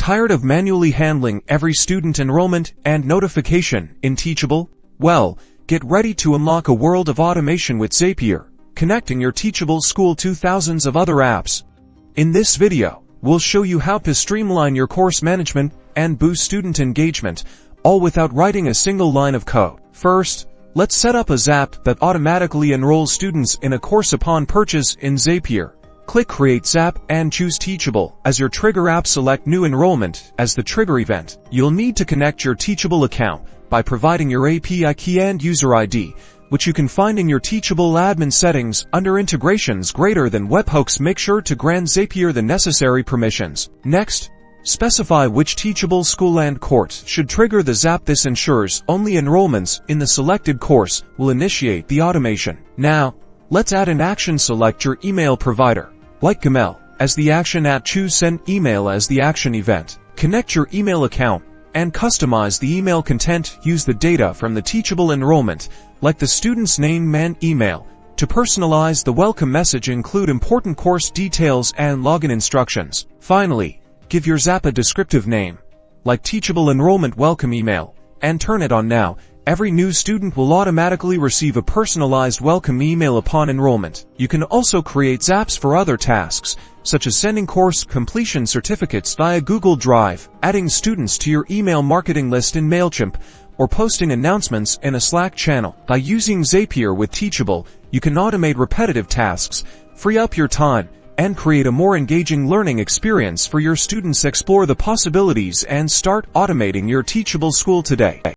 Tired of manually handling every student enrollment and notification in Teachable? Well, get ready to unlock a world of automation with Zapier, connecting your Teachable school to thousands of other apps. In this video, we'll show you how to streamline your course management and boost student engagement, all without writing a single line of code. First, let's set up a Zap that automatically enrolls students in a course upon purchase in Zapier. Click Create Zap and choose Teachable as your trigger app. Select New Enrollment as the trigger event. You'll need to connect your Teachable account by providing your API key and user ID, which you can find in your Teachable admin settings under Integrations greater than Webhooks. Make sure to grant Zapier the necessary permissions. Next, specify which Teachable school and course should trigger the Zap. This ensures only enrollments in the selected course will initiate the automation. Now, let's add an action. Select your email provider, like Gmail, as the action at. Choose Send Email as the action event. Connect your email account and customize the email content. Use the data from the Teachable enrollment, like the student's name and email, to personalize the welcome message. Include important course details and login instructions. Finally, give your Zap a descriptive name, like Teachable Enrollment Welcome Email, and turn it on. Now, every new student will automatically receive a personalized welcome email upon enrollment. You can also create Zaps for other tasks, such as sending course completion certificates via Google Drive, adding students to your email marketing list in MailChimp, or posting announcements in a Slack channel. By using Zapier with Teachable, you can automate repetitive tasks, free up your time, and create a more engaging learning experience for your students. Explore the possibilities and start automating your Teachable school today.